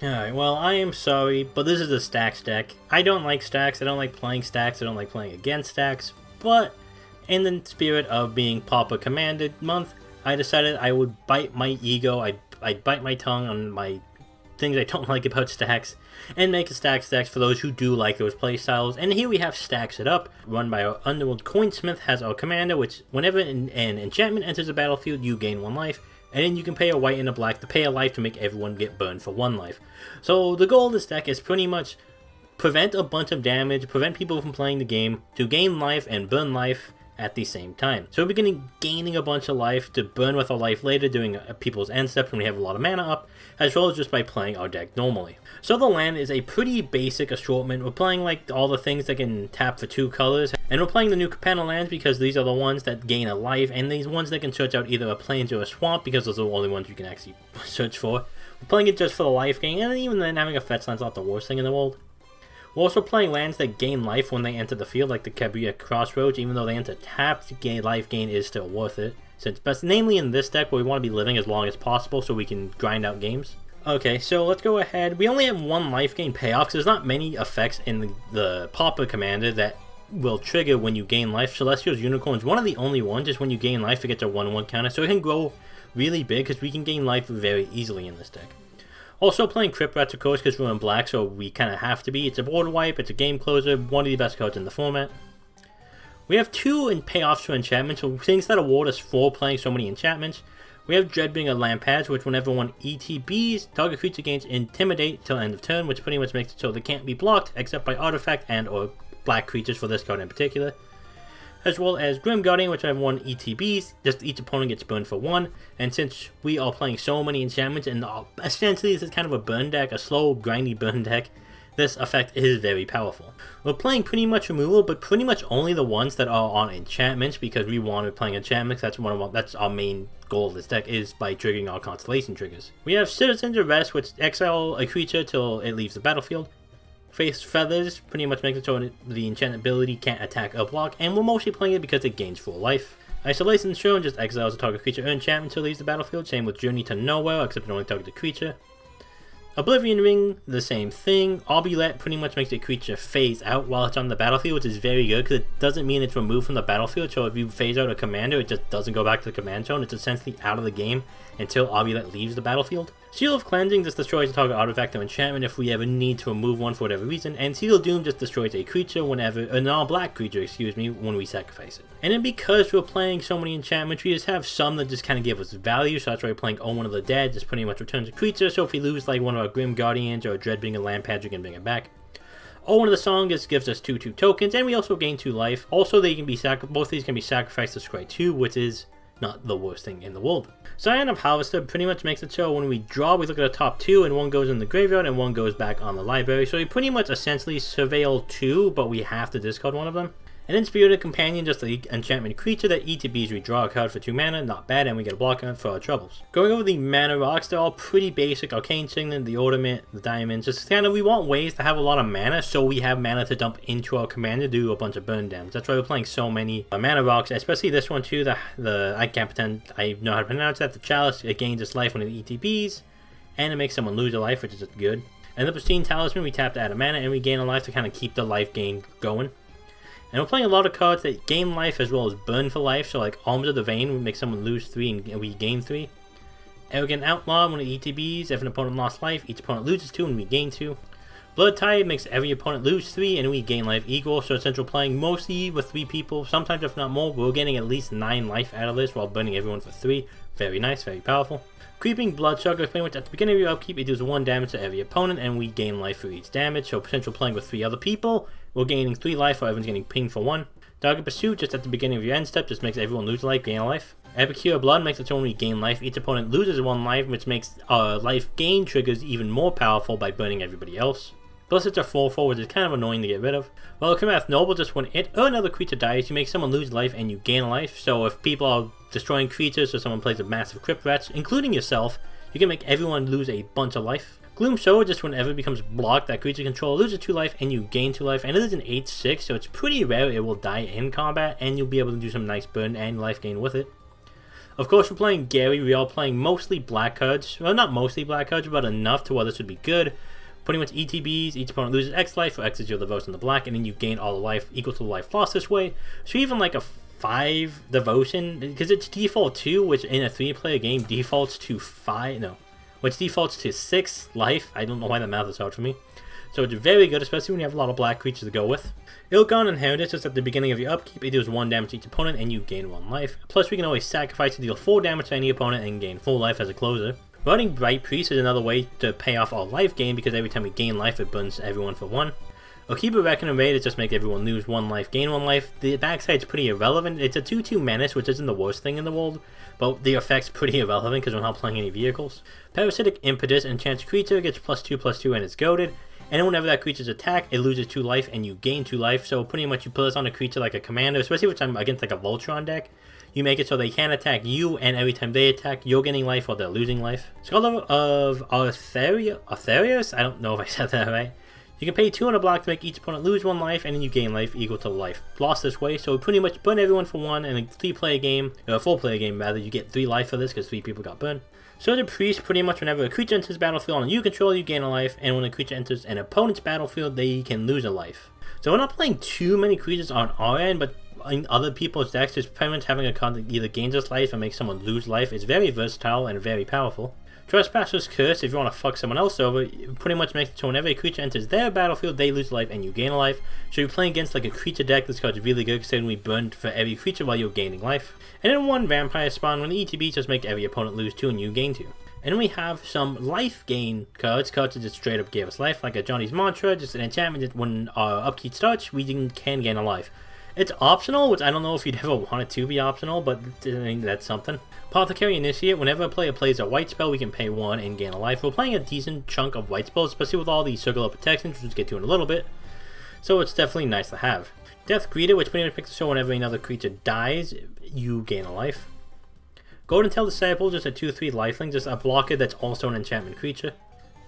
Alright, well, I am sorry, but this is a stacks deck. I don't like stacks, I don't like playing stacks, I don't like playing against stacks, but in the spirit of being Pauper Commander month, I decided I would bite my ego, I'd bite my tongue on my things I don't like about stacks, and make a stacks deck for those who do like those playstyles. And here we have Stacks It Up, run by our Underworld Coinsmith, has our commander, which whenever an enchantment enters the battlefield, you gain 1 life. And then you can pay a white and a black to pay a life to make everyone get burned for 1 life. So the goal of this deck is pretty much prevent a bunch of damage, prevent people from playing the game, to gain life and burn life at the same time. So we're beginning gaining a bunch of life to burn with our life later doing people's end steps when we have a lot of mana up, as well as just by playing our deck normally. So the land is a pretty basic assortment. We're playing like all the things that can tap for 2 colors, and we're playing the new panel lands because these are the ones that gain a life, and these ones that can search out either a plains or a swamp because those are the only ones you can actually search for. We're playing it just for the life gain, and even then having a fetch land's not the worst thing in the world. We're also playing lands that gain life when they enter the field, like the Cabrera Crossroads. Even though they enter tapped, life gain is still worth it. Since best, namely in this deck where we want to be living as long as possible so we can grind out games. Okay, so let's go ahead. We only have 1 life gain payoff because there's not many effects in the Pauper Commander that will trigger when you gain life. Celestial's Unicorn is one of the only ones, just when you gain life it gets a 1/1 counter, so it can grow really big because we can gain life very easily in this deck. Also playing Crypt Rats, of course, because we're in black, so we kind of have to be. It's a board wipe, it's a game closer, one of the best cards in the format. We have 2 in payoffs for enchantments, so things that award us for playing so many enchantments. We have Dreadbringer Lampads, which whenever one ETBs, target creature gains Intimidate till end of turn, which pretty much makes it so they can't be blocked except by artifact and or black creatures for this card in particular. As well as Grim Guardian, which I have 1 ETBs, just each opponent gets burned for 1, and since we are playing so many enchantments, and essentially this is kind of a burn deck, a slow, grindy burn deck, this effect is very powerful. We're playing pretty much removal, but pretty much only the ones that are on enchantments, because we want to be playing enchantments. That's our main goal of this deck, is by triggering our constellation triggers. We have Citizen's Arrest, which exile a creature till it leaves the battlefield. Face Feathers pretty much makes it so the enchant ability can't attack or block, and we're mostly playing it because it gains 4 life. Isolation Throne just exiles a target creature or enchantment until it leaves the battlefield, same with Journey to Nowhere, except it only targets the creature. Oblivion Ring, the same thing. Obulette pretty much makes the creature phase out while it's on the battlefield, which is very good because it doesn't mean it's removed from the battlefield, so if you phase out a commander, it just doesn't go back to the command zone. It's essentially out of the game until Obulette leaves the battlefield. Seal of Cleansing just destroys a target artifact or enchantment if we ever need to remove one for whatever reason, and Seal of Doom just destroys a creature whenever, a non-black creature, when we sacrifice it. And then because we're playing so many enchantments, we just have some that just kind of give us value, so that's why we're playing Omen of the Dead, just pretty much returns a creature, so if we lose like one of our Grim Guardians or a Dreadbringer Lampad, you can bring it back. Omen of the Song just gives us 2/2 tokens, and we also gain 2 life. Also, they can be both of these can be sacrificed to scry 2, which is not the worst thing in the world. Scion of Harvester pretty much makes it so when we draw, we look at the top 2, and one goes in the graveyard and one goes back on the library. So we pretty much essentially surveil 2, but we have to discard one of them. And then Spirited Companion, just the enchantment creature that ETBs, we draw a card for 2 mana, not bad, and we get a block on it for our troubles. Going over the mana rocks, they're all pretty basic. Arcane Signet, the Ornament, the Diamonds, just kind of, we want ways to have a lot of mana, so we have mana to dump into our commander to do a bunch of burn damage. That's why we're playing so many mana rocks, especially this one too, I can't pretend I know how to pronounce that, the Chalice. It gains its life when it ETBs, and it makes someone lose a life, which is good. And the Pristine Talisman, we tap to add a mana, and we gain a life to kind of keep the life gain going. And we're playing a lot of cards that gain life as well as burn for life, so like Arms of the Vein would make someone lose 3 and we gain 3. Arrogant Outlaw, when it ETBs, if an opponent lost life, each opponent loses 2 and we gain 2. Blood Tide makes every opponent lose 3 and we gain life equal, so since we're playing mostly with 3 people, sometimes if not more, we're getting at least 9 life out of this while burning everyone for 3. Very nice, very powerful. Creeping Bloodsucker, pretty much at the beginning of your upkeep, it deals 1 damage to every opponent, and we gain life for each damage, so since we're playing with 3 other people, we're gaining 3 life while everyone's getting pinged for 1. Target Pursuit, just at the beginning of your end step, just makes everyone lose life, gain a life. Epicure Blood makes it so when we gain life, each opponent loses 1 life, which makes our life gain triggers even more powerful by burning everybody else. Plus it's a 4/4, which is kind of annoying to get rid of. While Commath Noble, just when it or another creature dies, you make someone lose life and you gain life, so if people are destroying creatures or someone plays a massive Crypt Rats, including yourself, you can make everyone lose a bunch of life. Gloom Sower, just whenever it becomes blocked, that creature control loses 2 life and you gain 2 life, and it is an 8/6, so it's pretty rare it will die in combat, and you'll be able to do some nice burn and life gain with it. Of course, we're playing Gary. We are playing mostly black cards. Well, not mostly black cards, but enough to where this would be good. Pretty much ETBs, each opponent loses X life, or X is your devotion to black, and then you gain all the life equal to the life lost this way. So even like a 5 devotion, because it's default 2, which in a 3-player game defaults to 5, no, which defaults to 6 life. I don't know why that math is hard for me. So it's very good, especially when you have a lot of black creatures to go with. Ilgon Inheritance is at the beginning of your upkeep. It deals 1 damage to each opponent and you gain 1 life. Plus we can always sacrifice to deal 4 damage to any opponent and gain full life as a closer. Running Bright Priest is another way to pay off our life gain, because every time we gain life it burns everyone for 1. Okiba Reckoning Raid is just make everyone lose 1 life, gain 1 life. The backside's pretty irrelevant. It's a 2/2 menace, which isn't the worst thing in the world, but the effect's pretty irrelevant because we're not playing any vehicles. Parasitic Impetus enchants creature, gets +2/+2 and it's goaded. And whenever that creature's attacked, it loses 2 life and you gain 2 life. So pretty much you put this on a creature like a commander, especially if it's against like a Voltron deck. You make it so they can attack you, and every time they attack, you're getting life while they're losing life. Scholar of Artharius? I don't know if I said that right. You can pay 2 on a block to make each opponent lose 1 life, and then you gain life equal to life lost this way. So we pretty much burn everyone for 1 in a 3-player game, or a 4-player game rather. You get 3 life for this because 3 people got burned. So the Priest, pretty much whenever a creature enters the battlefield and you control, you gain a life, and when a creature enters an opponent's battlefield, they can lose a life. So we're not playing too many creatures on our end, but in other people's decks, just pretty much having a card that either gains us life or makes someone lose life is very versatile and very powerful. Trespasser's Curse, if you want to fuck someone else over, it pretty much makes it so whenever a creature enters their battlefield, they lose life and you gain a life. So you're playing against like a creature deck, this card's really good considering we burned for every creature while you're gaining life. And then 1 Vampire Spawn, when the ETB just make every opponent lose 2 and you gain 2. And then we have some life gain cards that just straight up give us life, like a Johnny's Mantra, just an enchantment that when our upkeep starts, we can gain a life. It's optional, which I don't know if you'd ever want it to be optional, but I think that's something. Apothecary Initiate, whenever a player plays a white spell, we can pay 1 and gain a life. We're playing a decent chunk of white spells, especially with all these circular protections, which we'll get to in a little bit. So it's definitely nice to have. Death Greeter, which pretty much makes it so whenever another creature dies, you gain a life. Golden Tail Disciple, just a 2/3 lifelink, just a blocker that's also an enchantment creature.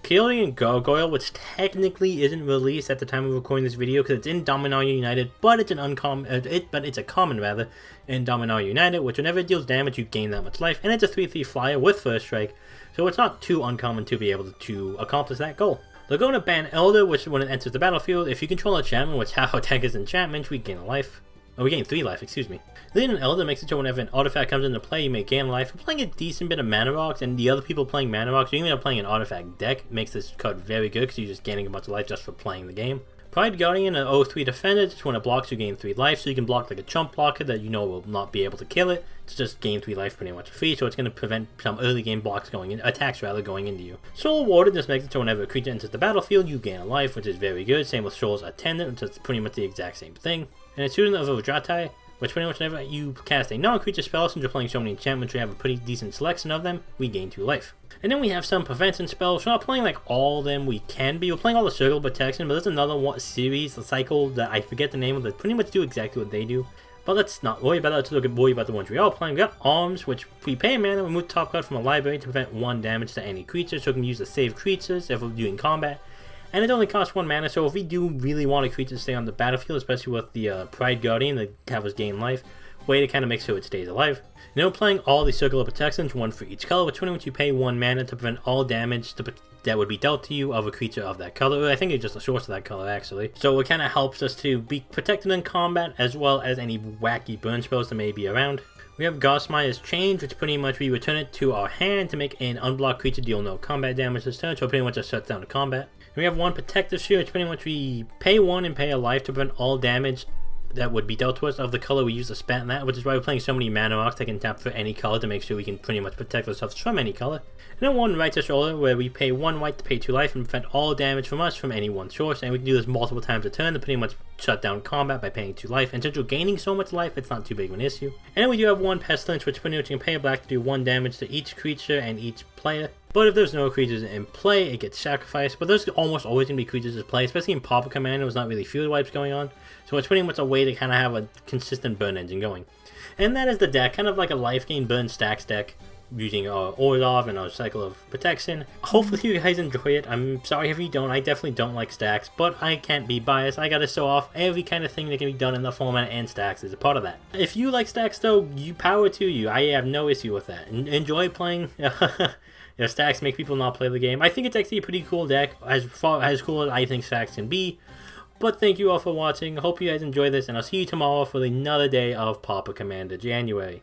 Chaotic Gargoyle, which technically isn't released at the time of recording this video because it's in Dominaria United, but it's a common rather in Dominaria United, which whenever it deals damage you gain that much life, and it's a 3/3 flyer with first strike, so it's not too uncommon to be able to accomplish that goal. Laguna Ban Elder, which when it enters the battlefield, if you control enchantment, which half our deck is enchantment, we gain a life. Oh, we gain 3 life, excuse me. Leading an Elder makes it so whenever an artifact comes into play, you may gain life. We're playing a decent bit of Mana Rocks, and the other people playing Mana Rocks, or even if playing an artifact deck, makes this card very good because you're just gaining a bunch of life just for playing the game. Pride Guardian, an 0/3 defender, just when it blocks you gain 3 life, so you can block like a chump blocker that you know will not be able to kill it. To just gain 3 life pretty much free, so it's going to prevent some early game blocks attacks going into you. Soul Warden just makes it so whenever a creature enters the battlefield, you gain a life, which is very good. Same with Soul's Attendant, which is pretty much the exact same thing. And a Student of Odratai, which pretty much whenever you cast a non-creature spell, since you're playing so many enchantments, we have a pretty decent selection of them, we gain 2 life. And then we have some prevention spells. We're not playing like all of them we can be. We're playing all the circle protection, but there's another series, a cycle that I forget the name of that pretty much do exactly what they do. But let's not worry about that, let's worry about the ones we are playing. We got Arms, which we pay mana, remove top card from a library to prevent 1 damage to any creature, so we can use to save creatures if we're doing combat. And it only costs 1 mana, so if we do really want a creature to stay on the battlefield, especially with the Pride Guardian that have us gain life, way to kind of make sure it stays alive. Now we're playing all the circular protections, 1 for each color, which when you pay 1 mana to prevent all damage that would be dealt to you of a creature of that color. I think it's just a source of that color actually. So it kind of helps us to be protected in combat as well as any wacky burn spells that may be around. We have Gosmire's Change, which pretty much we return it to our hand to make an unblocked creature deal no combat damage this turn, so it pretty much just shuts down the combat. And we have 1 Protective Shield, which pretty much we pay 1 and pay a life to prevent all damage that would be dealt to us of the color we use to spend that, which is why we're playing so many Mana Rocks that can tap for any color to make sure we can pretty much protect ourselves from any color. And then 1 Righteous Order, where we pay 1 white to pay 2 life and prevent all damage from us from any one source, and we can do this multiple times a turn to pretty much shut down combat by paying 2 life, and since we're gaining so much life, it's not too big of an issue. And then we do have 1 Pestilence, which pretty much you can pay a black to do 1 damage to each creature and each player. But if there's no creatures in play, it gets sacrificed. But there's almost always going to be creatures in play, especially in Pauper Commander, there's not really field wipes going on. So it's pretty much a way to kind of have a consistent burn engine going. And that is the deck, kind of like a life gain burn stacks deck. using Orlov and a Cycle of Protection. Hopefully you guys enjoy it. I'm sorry if you don't. I definitely don't like stacks, but I can't be biased. I gotta show off every kind of thing that can be done in the format, and stacks is a part of that. If you like stacks though, you power to you. I have no issue with that. Enjoy playing. Stacks make people not play the game. I think it's actually a pretty cool deck, as cool as I think stacks can be. But thank you all for watching. Hope you guys enjoy this, and I'll see you tomorrow for another day of Pauper Commander January.